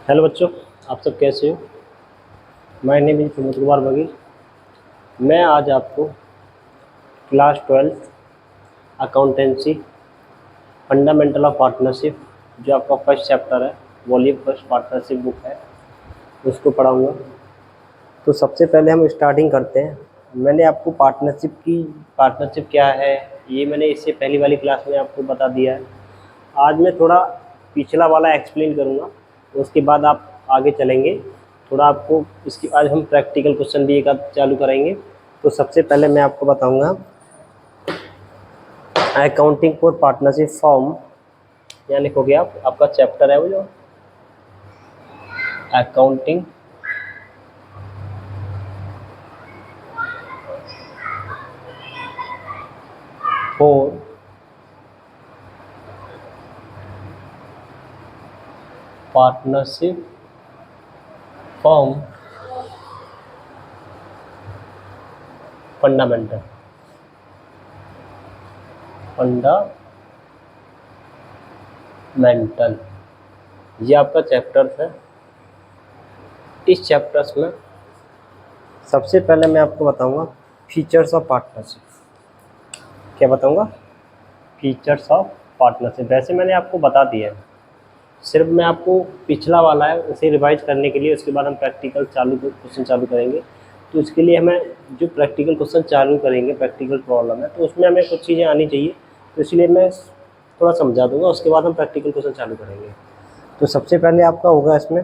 Hello बच्चों, आप सब कैसे हो। My name is Pramod Kumar Baghel. मैं आज आपको class 12 accountancy fundamental of partnership, जो आपका फर्स्ट चैप्टर है, वॉल्यूम फर्स्ट पार्टनरशिप बुक है, उसको पढ़ाऊँगा। तो सबसे पहले हम स्टार्टिंग करते हैं। मैंने आपको पार्टनरशिप क्या है ये मैंने इससे पहली वाली क्लास में आपको बता दिया है। आज मैं थोड़ा पिछला वाला एक्सप्लेन करूँगा, उसके बाद आप आगे चलेंगे। थोड़ा आपको इसकी आज हम प्रैक्टिकल क्वेश्चन भी एक आध चालू करेंगे। तो सबसे पहले मैं आपको बताऊंगा अकाउंटिंग फॉर पार्टनरशिप फॉर्म, यहाँ लिखोगे आप, आपका चैप्टर है वो जो accounting for partnership form fundamental ये आपका चैप्टर है। इस चैप्टर्स में सबसे पहले मैं आपको बताऊंगा फीचर्स ऑफ पार्टनरशिप। क्या बताऊंगा? Features of partnership. वैसे मैंने आपको बता दिया है, सिर्फ मैं आपको पिछला वाला है उसे रिवाइज करने के लिए, उसके बाद हम प्रैक्टिकल क्वेश्चन चालू करेंगे। तो इसके लिए हमें जो प्रैक्टिकल क्वेश्चन चालू करेंगे, प्रैक्टिकल प्रॉब्लम है, तो उसमें हमें कुछ चीज़ें आनी चाहिए। तो इसलिए मैं थोड़ा समझा दूंगा, उसके बाद हम प्रैक्टिकल क्वेश्चन चालू करेंगे। तो सबसे पहले आपका होगा इसमें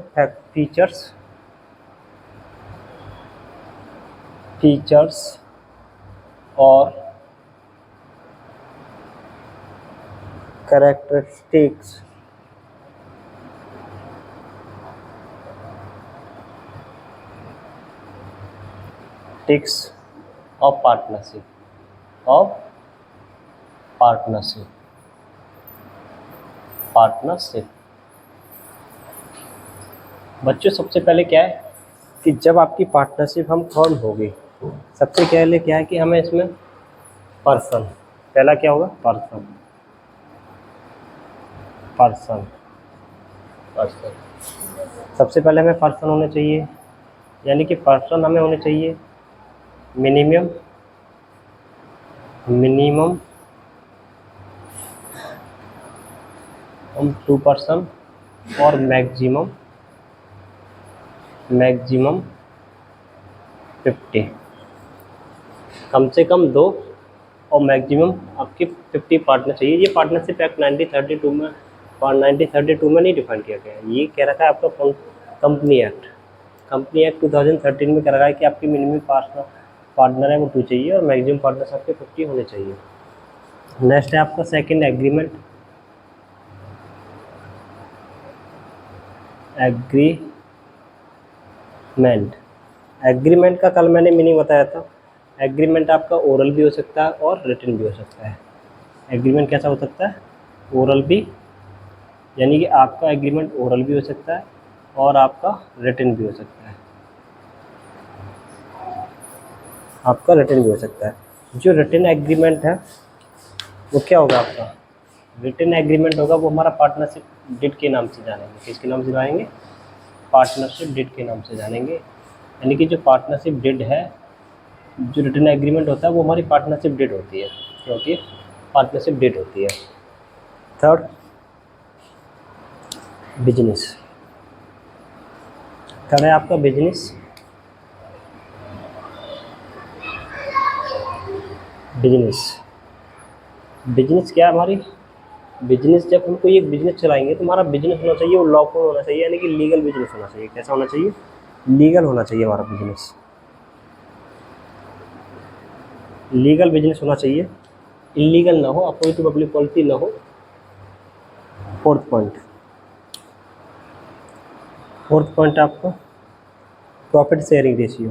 फीचर्स और कैरेक्टरिस्टिक्स ऑफ पार्टनरशिप। बच्चों, सबसे पहले क्या है कि जब आपकी पार्टनरशिप हम फॉर्म होगी, सबसे पहले क्या है कि हमें इसमें पर्सन, पहला क्या होगा? पर्सन। सबसे पहले हमें पर्सन होने चाहिए, यानी कि पर्सन हमें होने चाहिए मिनिमम 2 पर्सन और मैक्सिमम 50। कम से कम 2 और मैक्सिमम आपके 50 पार्टनर चाहिए। ये पार्टनरशिप एक्ट 1932 में नहीं डिफाइन किया गया है। ये कह रखा है आपका कंपनी एक्ट 2013 में कह रखा है कि आपकी मिनिमम पार्टनर है वो 2 चाहिए और मैक्सिमम पार्टनर्स आपके 50 होने चाहिए। नेक्स्ट है आपका सेकंड एग्रीमेंट का कल मैंने मीनिंग बताया था। एग्रीमेंट आपका ओरल भी हो सकता है और रिटन भी हो सकता है। एग्रीमेंट कैसा हो सकता है? ओरल भी, यानी कि आपका एग्रीमेंट ओरल भी हो सकता है और आपका रिटन भी हो सकता है। जो रिटन एग्रीमेंट है वो क्या होगा? आपका रिटन एग्रीमेंट होगा वो हमारा पार्टनरशिप डिड के नाम से जानेंगे। किसके नाम से जानेंगे? पार्टनरशिप डिड के नाम से जानेंगे। यानी कि जो पार्टनरशिप डिड है, जो रिटन एग्रीमेंट होता है वो हमारी पार्टनरशिप डिड होती है, क्योंकि पार्टनरशिप डिड होती है। थर्ड, बिजनेस है आपका बिजनेस क्या है हमारी? बिजनेस, जब हम कोई एक बिजनेस चलाएंगे तो हमारा बिजनेस होना चाहिए वो लॉफुल होना चाहिए, यानी कि लीगल बिजनेस होना चाहिए। कैसा होना चाहिए? लीगल होना चाहिए हमारा बिजनेस। लीगल बिजनेस होना चाहिए, इलीगल ना हो, अपोजिट टू पब्लिक पॉलिसी ना हो। फोर्थ पॉइंट आपका profit sharing ratio.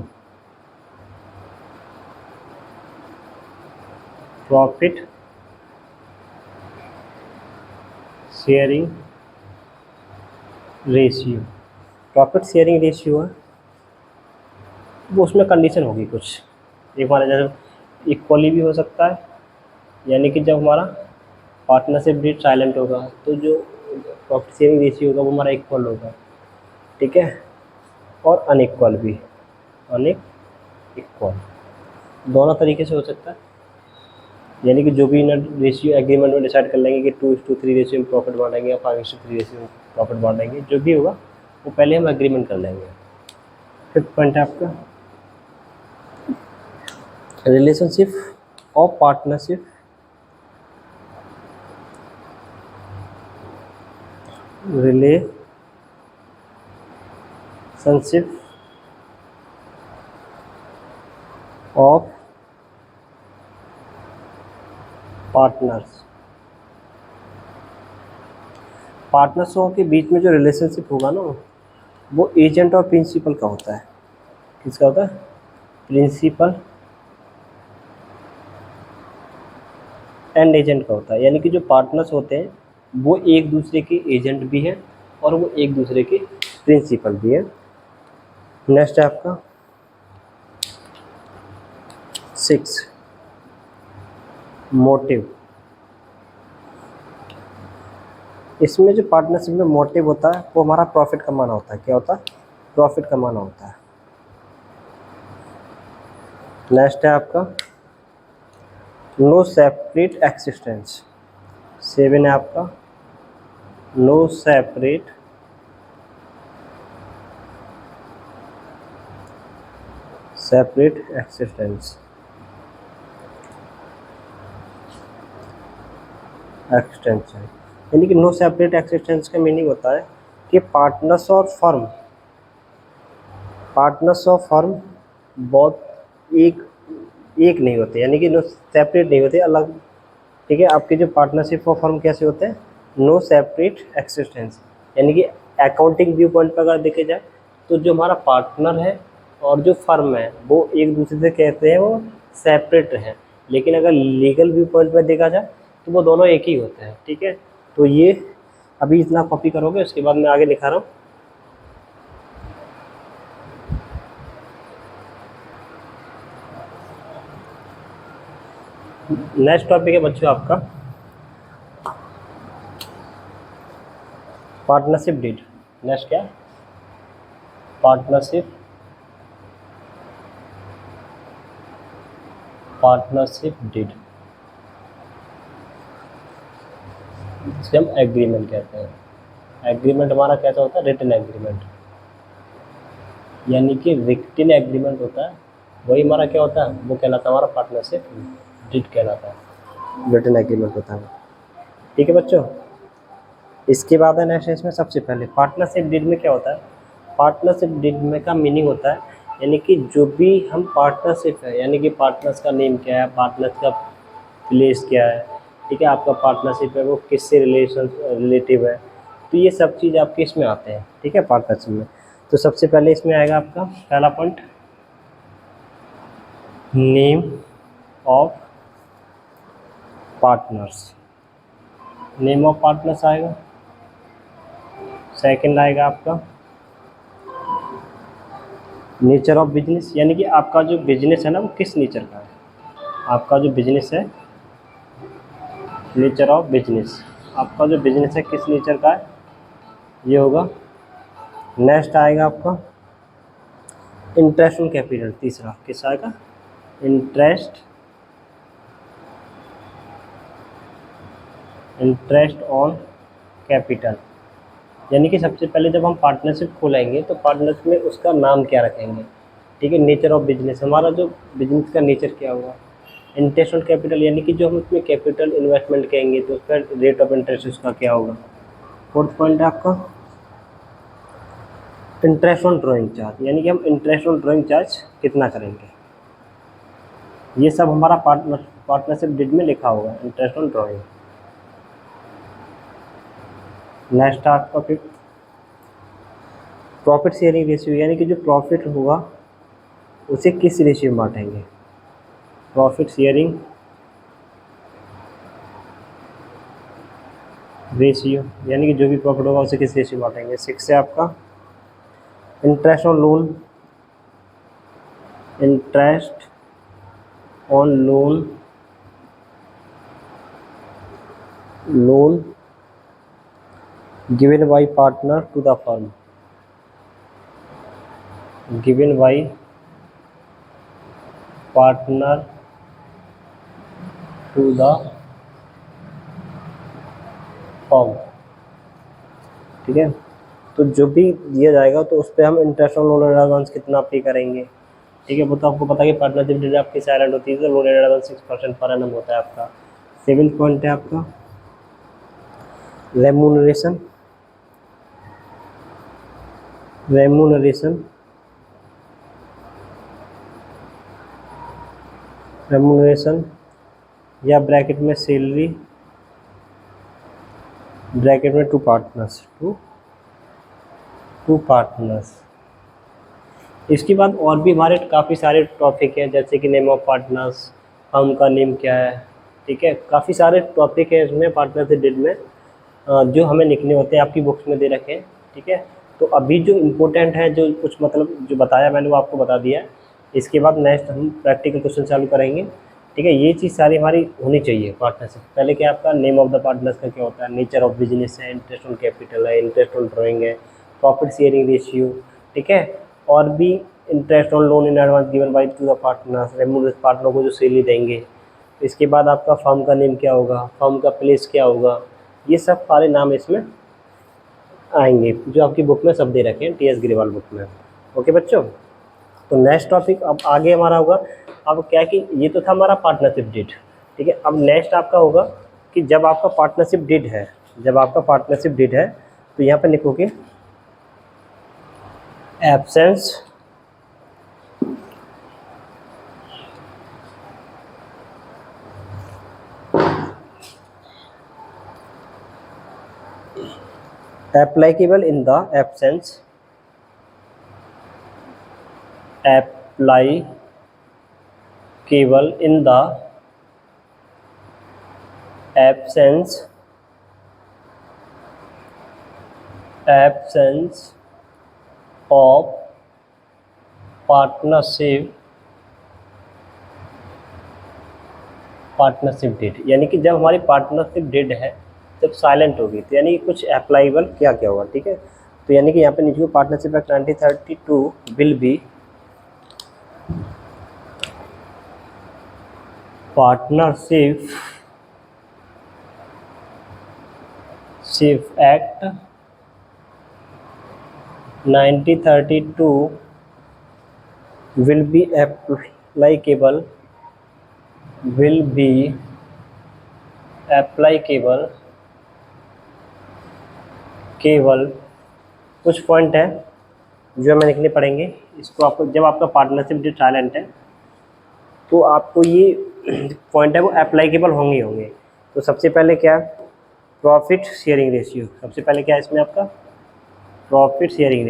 Profit sharing ratio है वो, उसमें कंडीशन होगी कुछ। एक हमारा जैसे इक्वली भी हो सकता है, यानी कि जब हमारा पार्टनरशिप डिड साइलेंट होगा तो जो प्रॉफिट शेयरिंग रेशियो होगा वो हमारा इक्वल होगा। ठीक है, और अनइक्वल भी, अनइक्वल दोनों तरीके से हो सकता है। यानी कि जो भी ना रेशियो एग्रीमेंट में डिसाइड कर लेंगे कि 2:3 रेशियो में प्रॉफिट बांटेंगे या 5:3 रेशियो में प्रॉफिट बांटेंगे, जो भी होगा वो पहले हम एग्रीमेंट कर लेंगे। फिफ्थ पॉइंट है आपका रिलेशनशिप ऑफ पार्टनरशिप ऑफ पार्टनर्सों के बीच में जो रिलेशनशिप होगा ना, वो एजेंट और प्रिंसिपल का होता है। किसका होता है? प्रिंसिपल एंड एजेंट का होता है। यानी कि जो पार्टनर्स होते हैं वो एक दूसरे के एजेंट भी हैं और वो एक दूसरे के प्रिंसिपल भी हैं। नेक्स्ट है आपका 6 मोटिव। इसमें जो पार्टनरशिप में मोटिव होता है वो हमारा प्रॉफिट कमाना होता है। क्या होता है? प्रॉफिट कमाना होता है। नेक्स्ट है आपका नो सेपरेट एक्सिस्टेंस। 7 है आपका नो सेपरेट एक्सिस्टेंस। यानी कि नो सेपरेट एक्सिस्टेंस का मीनिंग होता है कि पार्टनर्स और फर्म बहुत एक नहीं होते, यानी कि नो सेपरेट नहीं होते, अलग। ठीक है, आपके जो पार्टनरशिप और फर्म कैसे होते हैं? No separate existence. यानी कि अकाउंटिंग व्यू पॉइंट पर अगर देखे जाए तो जो हमारा पार्टनर है और जो फर्म है वो एक दूसरे से कहते हैं वो सेपरेट हैं, लेकिन अगर लीगल व्यू पॉइंट पर देखा जाए तो वो दोनों एक ही होते हैं। ठीक है, तो ये अभी इतना कॉपी करोगे, उसके बाद मैं आगे लिखा रहा हूँ। नेक्स्ट टॉपिक है बच्चों आपका पार्टनरशिप डीड। नेक्स्ट क्या? पार्टनरशिप डीड, जिसे हम एग्रीमेंट कहते हैं। एग्रीमेंट हमारा कैसा होता है? रिटन एग्रीमेंट, यानी कि रिटन एग्रीमेंट होता है, वही हमारा क्या होता है? वो कहलाता है हमारा पार्टनरशिप डीड कहलाता है, रिटन एग्रीमेंट होता है। ठीक है बच्चों, इसके बाद है नेक्स्ट इसमें सबसे पहले पार्टनरशिप डीड में क्या होता है? पार्टनरशिप डीड में का मीनिंग होता है यानी कि जो भी हम पार्टनरशिप है, यानी कि पार्टनर्स का नेम क्या है, पार्टनर्स का प्लेस क्या है, ठीक है, आपका पार्टनरशिप है वो किससे रिलेटिव है, तो ये सब चीज़ आपके इसमें आते हैं। ठीक है, पार्टनरशिप में। तो सबसे पहले इसमें आएगा आपका पहला point name of partners. Name of partners आएगा। सेकंड आएगा आपका नेचर ऑफ बिजनेस, यानी कि आपका जो बिजनेस है ना वो किस नेचर का है। आपका जो बिजनेस है, नेचर ऑफ बिजनेस, आपका जो बिजनेस है किस नेचर का है, ये होगा। नेक्स्ट आएगा आपका इंटरेस्ट ऑन कैपिटल। तीसरा किस आएगा? इंटरेस्ट ऑन कैपिटल, यानी कि सबसे पहले जब हम पार्टनरशिप खोलेंगे तो पार्टनरशिप में उसका नाम क्या रखेंगे। ठीक है, नेचर ऑफ बिजनेस, हमारा जो बिजनेस का नेचर क्या होगा। इंटरेस्ट ऑन कैपिटल, यानी कि जो हम उसमें कैपिटल इन्वेस्टमेंट कहेंगे तो उस पर रेट ऑफ इंटरेस्ट उसका क्या होगा। फोर्थ पॉइंट है आपका इंटरेस्ट ऑन ड्राइंग चार्ज, यानी कि हम इंटरेस्ट ऑन ड्राइंग चार्ज कितना करेंगे। ये सब हमारा पार्टनरशिप डीड में लिखा होगा, इंटरेस्ट ऑन ड्राइंग। नेक्स्ट आपका फिर प्रॉफिट शेयरिंग रेशियो, यानी कि जो प्रॉफिट होगा उसे किस रेशियो में बांटेंगे। प्रॉफिट शेयरिंग रेशियो, यानी कि जो भी प्रॉफिट होगा उसे किस रेशियो में बांटेंगे। 6 है आपका interest on loan. Interest on loan given by partner to the firm. Given by partner to the firm. ठीक है, तो जो भी दिया जाएगा तो उस पर हम interest on loan and advance कितना पे करेंगे। ठीक है, वो तो आपको पता है कि पार्टनरशिप डेट आपकी साइलेंट होती है तो loan and advance 6% per annum होता है आपका। 7 पॉइंट है आपका रेम्यूनरेशन। रेम्यूनरेशन या ब्रैकेट में सैलरी, ब्रैकेट में टू पार्टनर्स। इसके बाद और भी हमारे काफ़ी सारे टॉपिक हैं, जैसे कि नेम ऑफ पार्टनर्स, फर्म का नेम क्या है। ठीक है, काफ़ी सारे टॉपिक है इसमें पार्टनरशिप डीड में जो हमें लिखने होते हैं, आपकी बुक्स में दे रखे हैं। ठीक है, तो अभी जो इम्पोर्टेंट है, जो कुछ मतलब जो बताया मैंने वो आपको बता दिया है। इसके बाद नेक्स्ट हम प्रैक्टिकल क्वेश्चन चालू करेंगे। ठीक है, ये चीज़ सारी हमारी होनी चाहिए पार्टनरशिप। पहले क्या आपका नेम ऑफ द पार्टनर्स का क्या होता है, नेचर ऑफ बिजनेस है, इंटरेस्ट ऑन कैपिटल है, इंटरेस्ट ऑन ड्राइंग है, प्रॉफिट शेयरिंग रेशियो। ठीक है, और भी interest on loan in advance given by two the partners, remuneration partner को जो सैलरी देंगे। इसके बाद आपका फर्म का नेम क्या होगा, फर्म का प्लेस क्या होगा, ये सब सारे नाम इसमें आएंगे जो आपकी बुक में सब दे रखे हैं, टी एस ग्रेवाल बुक में। ओके बच्चों, तो नेक्स्ट टॉपिक अब आगे हमारा होगा। अब क्या है कि ये तो था हमारा पार्टनरशिप डीड। ठीक है, अब नेक्स्ट आपका होगा कि जब आपका पार्टनरशिप डीड है, तो यहाँ पे लिखोगे absence applicable in the absence of partnership deed, यानी कि जब हमारी पार्टनरशिप डेट है जब साइलेंट होगी तो यानी कुछ अप्लाइबल क्या क्या होगा। ठीक है, तो यानी कि यहाँ पे नीचे partnership act 1932 will be partnership act 1932 will be applicable केवल कुछ पॉइंट है जो हमें लिखने पड़ेंगे। इसको आपको जब आपका पार्टनरशिप डेट साइलेंट है तो आपको ये पॉइंट है वो अप्लाइकेबल होंगे। तो सबसे पहले क्या है, प्रॉफिट शेयरिंग रेशियो। सबसे पहले क्या है इसमें आपका प्रॉफिट शेयरिंग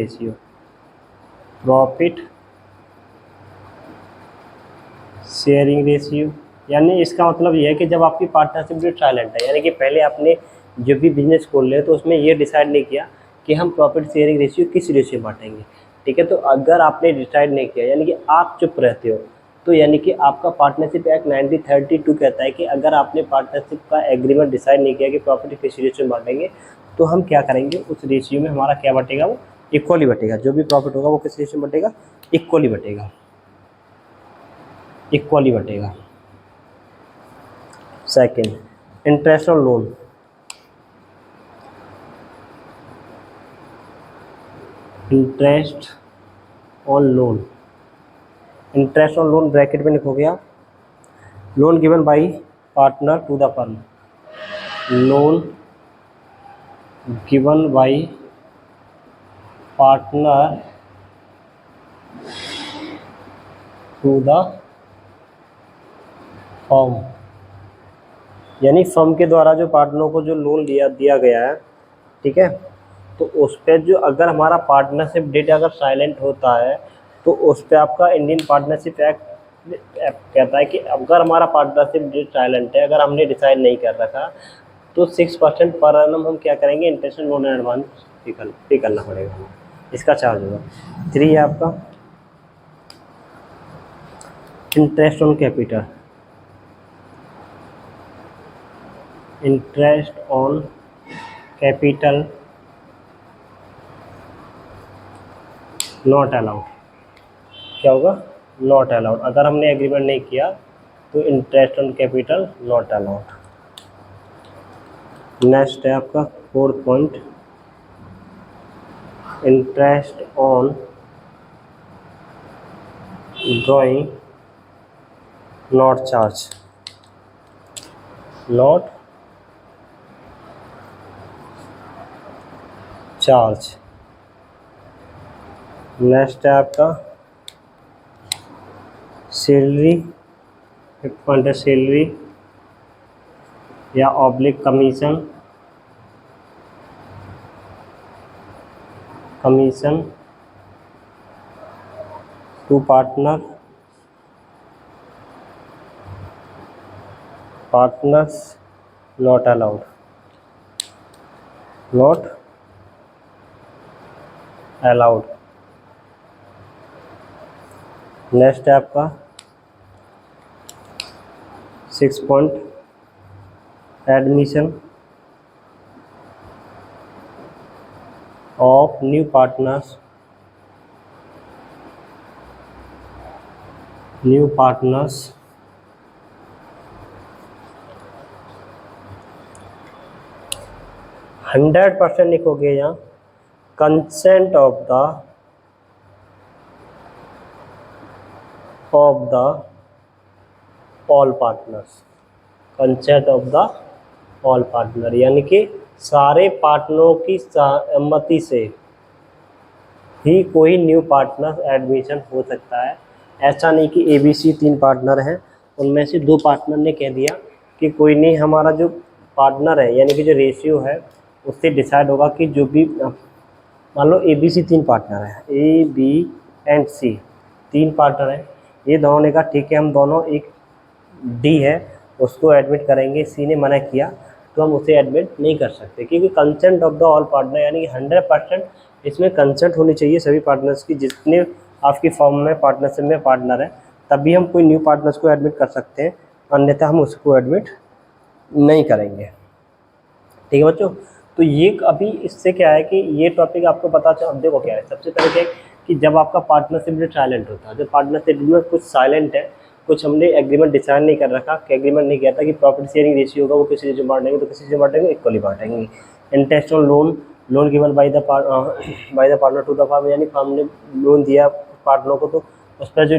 रेशियो, यानी इसका मतलब ये है कि जब आपकी पार्टनरशिप डेट साइलेंट है, यानी कि पहले आपने जब भी बिजनेस खोल रहे हो तो उसमें ये डिसाइड नहीं किया कि हम प्रॉफिट शेयरिंग रेशियो किस रेशियो बांटेंगे। ठीक है, तो अगर आपने डिसाइड नहीं किया यानी कि आप चुप रहते हो, तो यानी कि आपका पार्टनरशिप एक्ट 1932 कहता है कि अगर आपने पार्टनरशिप का एग्रीमेंट डिसाइड नहीं किया कि प्रॉफिट किस रेशियो में बांटेंगे, तो हम क्या करेंगे, उस रेशियो में हमारा क्या बटेगा, वो इक्वली बटेगा। जो भी प्रॉफिट होगा वो किस रेशियो में बटेगा, इक्वली बटेगा। Second, interest on loan. Interest on loan bracket में लिखोगे आप, loan given by partner to the firm, loan given by partner to the firm, यानी फर्म के द्वारा जो पार्टनरों को जो लोन दिया गया है। ठीक है, तो उस पर जो अगर हमारा पार्टनरशिप डेट अगर साइलेंट होता है तो उस पर आपका इंडियन पार्टनरशिप एक्ट कहता है कि अगर हमारा पार्टनरशिप डेट साइलेंट है, अगर हमने डिसाइड नहीं कर रखा, तो 6% पर एनम हम क्या करेंगे, इंटरेस्ट लोन एडवांस पे करना पड़ेगा, इसका चार्ज होगा। 3 है आपका interest on capital, not allowed. क्या होगा, नॉट अलाउड। अगर हमने एग्रीमेंट नहीं किया तो interest on capital not allowed. Next है आपका 4th point, interest on drawing not charge, not charge. Next है आपका सैलरी, 5th पॉइंट है सैलरी या oblique commission, commission to partner, partners not allowed, not allowed. Next है आपका 6th point, admission of new partners, new partners 100% लिखोगे यहाँ, consent of the all partners, consent of the all partner, यानी कि सारे पार्टनरों की सहमति से ही कोई न्यू पार्टनर एडमिशन हो सकता है। ऐसा नहीं कि ABC 3 पार्टनर हैं, उनमें से 2 पार्टनर ने कह दिया कि कोई नहीं, हमारा जो पार्टनर है यानी कि जो रेशियो है उससे डिसाइड होगा कि जो भी, मान लो ABC 3 पार्टनर है, A B and C 3 partner हैं, ये दोनों ने कहा ठीक है हम दोनों, एक D है उसको एडमिट करेंगे, C ने मना किया तो हम उसे एडमिट नहीं कर सकते, क्योंकि consent of the all partner यानी कि 100% इसमें कंसेंट होनी चाहिए सभी पार्टनर्स की, जितने आपकी फॉर्म में पार्टनरशिप में पार्टनर है, तभी हम कोई न्यू पार्टनर्स को एडमिट कर सकते हैं, अन्यथा हम उसको एडमिट नहीं करेंगे। ठीक है बच्चों, तो ये अभी इससे क्या है कि ये टॉपिक आपको पता चल। अब देखो क्या है, सबसे पहले क्या है कि जब आपका पार्टनरशिप में साइलेंट होता है, जब पार्टनरशिप में कुछ साइलेंट है, कुछ हमने एग्रीमेंट डिसाइड नहीं कर रखा, कि एग्रीमेंट नहीं किया था कि प्रॉफिट शेयरिंग रेशियो होगा वो किसी से बांटेंगे तो किसी से बांटेंगे, इक्वली बांटेंगे। Interest on loan, loan given by the partner to the firm, यानी फार्म ने लोन दिया पार्टनर को तो उस पर जो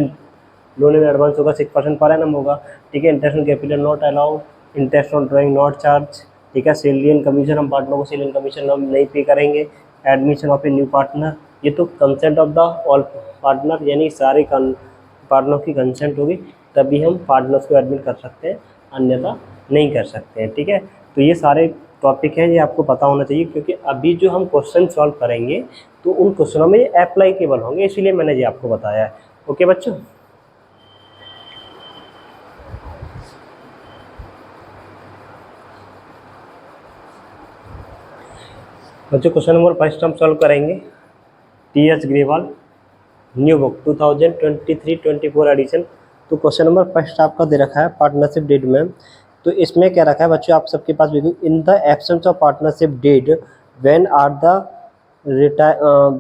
लोन इन एडवांस होगा 6% पर एनम होगा। ठीक है, interest on capital not allowed, interest on drawing not charge. ठीक है, सैलरी एंड कमीशन, हम पार्टनर को सैलरी एंड कमीशन हम नहीं पे करेंगे। Admission of a new partner, ये तो consent of the all partner, यानी सारे पार्टनर की कंसेंट होगी तभी हम पार्टनर्स को एडमिट कर सकते हैं, अन्यथा नहीं कर सकते हैं। ठीक है, तो ये सारे टॉपिक हैं, ये आपको पता होना चाहिए, क्योंकि अभी जो हम क्वेश्चन सॉल्व करेंगे तो उन क्वेश्चनों में अप्लाइकेबल होंगे, इसीलिए मैंने ये आपको बताया है। ओके बच्चों, क्वेश्चन नंबर 1 हम सॉल्व करेंगे। TS Grewal, new book 2023-24 edition. तो क्वेश्चन नंबर 1 आपका दे रखा है पार्टनरशिप डेट में। तो इसमें क्या रखा है बच्चों, आप सबके पास in the absence of partnership deed when are the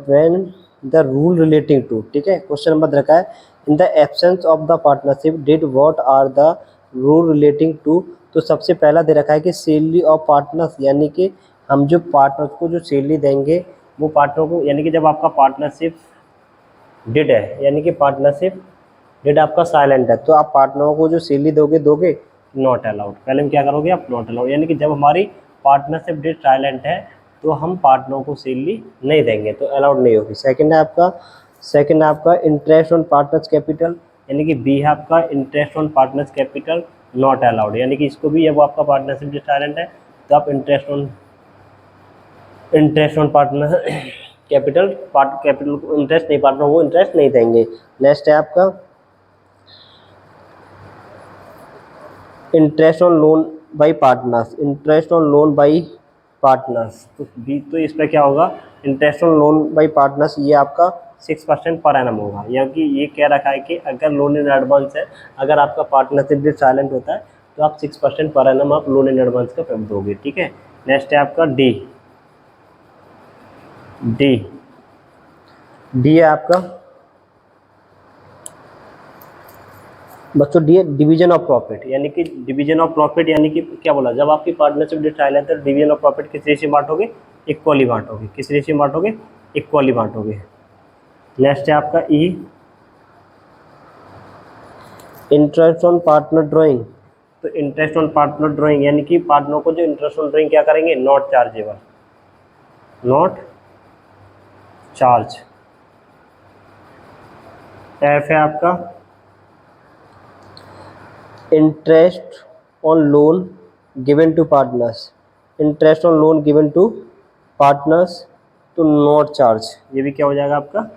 when the rule relating to. ठीक है, क्वेश्चन नंबर दे रखा है in the absence of the partnership deed what are the rule relating to. तो सबसे पहला दे रखा है कि सैलरी ऑफ पार्टनर्स, यानी कि हम जो पार्टनर्स को जो सैलरी देंगे वो पार्टनर को, यानी कि जब आपका पार्टनरशिप डिड है, यानी कि पार्टनरशिप डिड आपका साइलेंट है, तो आप पार्टनरों को जो सैलरी दोगे नॉट अलाउड। पहले में क्या करोगे आप, नॉट अलाउड, यानी कि जब हमारी पार्टनरशिप डिड साइलेंट है तो हम पार्टनरों को सैलरी नहीं देंगे, तो अलाउड नहीं होगी। सेकंड है आपका इंटरेस्ट ऑन पार्टनर्स कैपिटल, यानी कि बी है आपका interest on partners capital not allowed, यानी कि इसको भी जब आपका पार्टनरशिप डिड साइलेंट है तो आप इंटरेस्ट ऑन पार्टनर कैपिटल को इंटरेस्ट नहीं, पार्टनर वो इंटरेस्ट नहीं देंगे। नेक्स्ट है आपका interest on loan by partners, interest on loan by partners, तो बी, तो इस पर क्या होगा, interest on loan by partners, ये आपका 6% पर एनम होगा, यानी ये कह रखा है कि अगर लोन इन एडवांस है, अगर आपका पार्टनरशिप भी साइलेंट होता है तो आप 6% पर एनम आप लोन इन एडवांस का पेमेंट दोगे। ठीक है, नेक्स्ट है आपका डी है आपका बच्चों डिवीजन ऑफ प्रॉफिट, यानी कि डिवीजन ऑफ प्रॉफिट यानी कि क्या बोला, जब आपकी पार्टनरशिप डीड ट्रायल है तो डिवीजन ऑफ प्रॉफिट किस रेशियो में बांटोगे, इक्वली बांटोगे। किस रेशियो में बांटोगे, इक्वली बांटोगे। नेक्स्ट है आपका ई, इंटरेस्ट ऑन पार्टनर ड्राइंग। तो इंटरेस्ट ऑन पार्टनर ड्राइंग यानी कि पार्टनर को जो इंटरेस्ट ऑन ड्राइंग क्या करेंगे, not chargeable, not charge. F है आपका interest on loan given to partners, interest on loan given to partners तो नॉट चार्ज, ये भी क्या हो जाएगा आपका,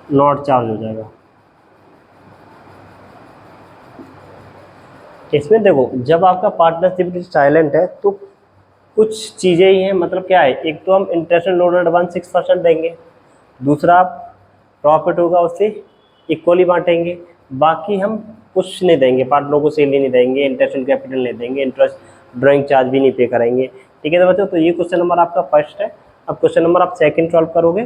नॉट चार्ज हो जाएगा। इसमें देखो जब आपका पार्टनरशिप साइलेंट है तो कुछ चीज़ें ही हैं, मतलब क्या है, एक तो हम इंटरेस्ट लोन एडवांस 6% देंगे, दूसरा प्रॉफिट होगा उससे इक्वली बांटेंगे, बाकी हम कुछ नहीं देंगे, पार्टनरों को सेल नहीं देंगे, इंटरेस्ट कैपिटल नहीं देंगे, इंटरेस्ट ड्राइंग चार्ज भी नहीं पे करेंगे। ठीक है तो बच्चों, तो ये क्वेश्चन नंबर आपका फर्स्ट है। अब क्वेश्चन नंबर आप सेकंड सॉल्व करोगे।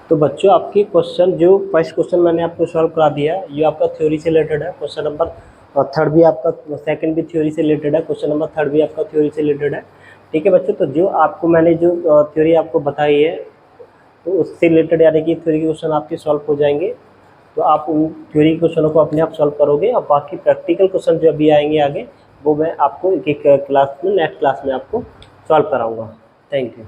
तो बच्चों आपकी क्वेश्चन जो फर्स्ट क्वेश्चन मैंने आपको सॉल्व करा दिया, ये आपका थ्योरी से रिलेटेड है। क्वेश्चन नंबर थर्ड भी आपका, सेकंड भी थ्योरी से रिलेटेड है, क्वेश्चन नंबर थर्ड भी आपका थ्योरी से रिलेटेड है। ठीक है बच्चों, तो जो आपको मैंने जो थ्योरी आपको बताई है तो उससे रिलेटेड यानी कि थ्योरी के क्वेश्चन आपके सॉल्व हो जाएंगे, तो आप उन थ्योरी के क्वेश्चनों को अपने आप सॉल्व करोगे, और बाकी प्रैक्टिकल क्वेश्चन जो अभी आएंगे आगे वो मैं आपको एक क्लास में, नेक्स्ट क्लास में आपको सॉल्व कराऊँगा। Thank you.